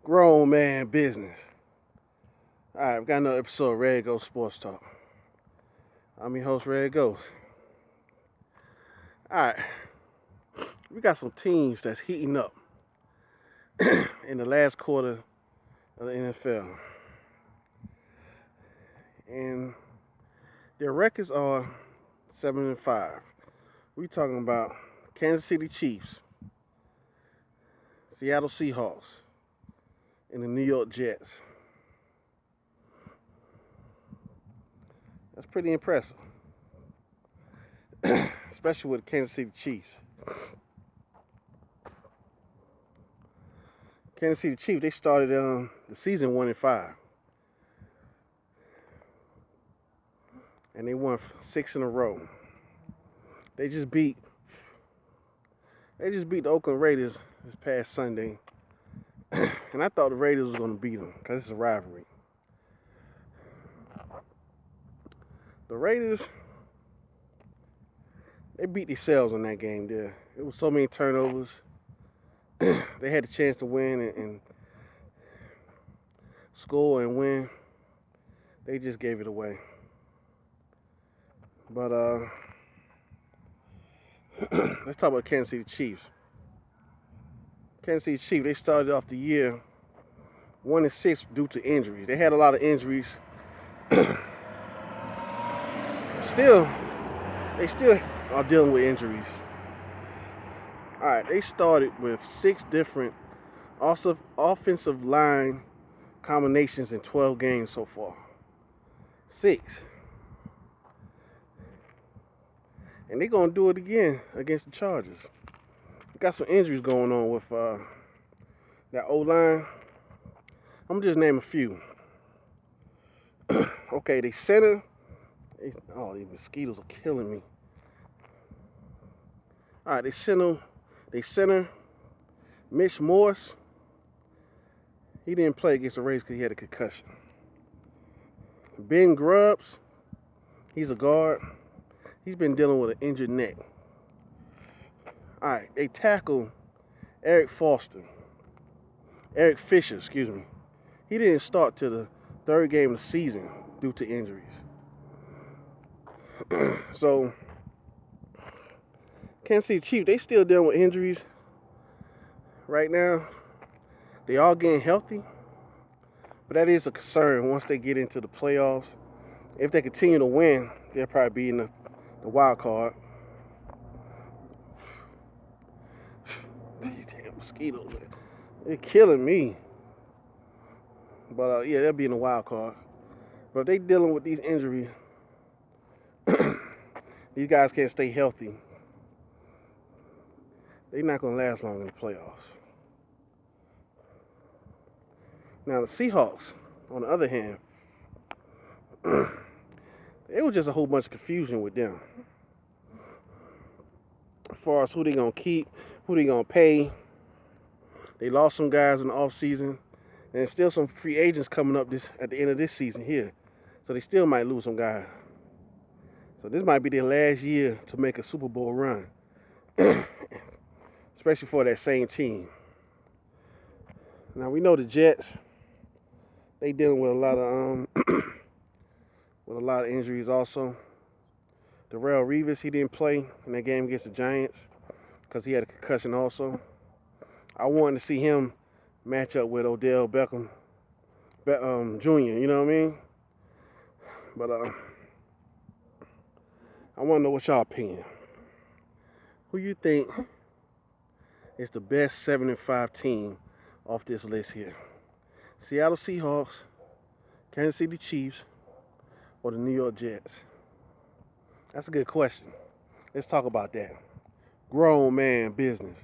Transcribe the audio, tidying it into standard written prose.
Grown man business. All right, we got another episode of Red Ghost Sports Talk. I'm your host, Red Ghost. All right, we got some teams that's heating up in the last quarter of the NFL, and their records are 7-5. We talking about Kansas City Chiefs, Seattle Seahawks, and the New York Jets. That's pretty impressive, especially with the Kansas City Chiefs. Kansas City Chiefs, they started the season 1-5, and they won 6 in a row. They just beat the Oakland Raiders this past Sunday, and I thought the Raiders was going to beat them because it's a rivalry. The Raiders, they beat themselves in that game there. It was so many turnovers. They had the chance to win and score and win. They just gave it away. But let's talk about Kansas City Chiefs. Kansas City Chiefs, they started off the year 1-6 due to injuries. They had a lot of injuries. They still are dealing with injuries. All right, they started with 6 different offensive line combinations in 12 games so far. 6. And they're going to do it again against the Chargers. We got some injuries going on with that O-line. I'm going to just name a few. Okay, they center. These mosquitoes are killing me. All right, they center Mitch Morse. He didn't play against the Raiders because he had a concussion. Ben Grubbs, he's a guard. He's been dealing with an injured neck. All right, they tackle Eric Fisher, excuse me. He didn't start till the 3rd game of the season due to injuries. So, Kansas City Chiefs, they still dealing with injuries right now. They all getting healthy, but that is a concern once they get into the playoffs. If they continue to win, they'll probably be in the wild card. These damn mosquitoes, they're killing me. But yeah, they'll be in the wild card. But if they dealing with these injuries, these guys can't stay healthy. They're not going to last long in the playoffs. Now, the Seahawks, on the other hand, it was just a whole bunch of confusion with them. As far as who they going to keep, who they going to pay. They lost some guys in the offseason. And there's still some free agents coming up at the end of this season here. So they still might lose some guys. So this might be their last year to make a Super Bowl run. Especially for that same team. Now we know the Jets, they dealing with a lot of injuries also. Darrelle Revis, he didn't play in that game against the Giants because he had a concussion also. I wanted to see him match up with Odell Beckham Jr., you know what I mean? But I want to know what y'all opinion. Who you think is the best 7-5 team off this list here? Seattle Seahawks, Kansas City Chiefs, or the New York Jets? That's a good question. Let's talk about that. Grown man business.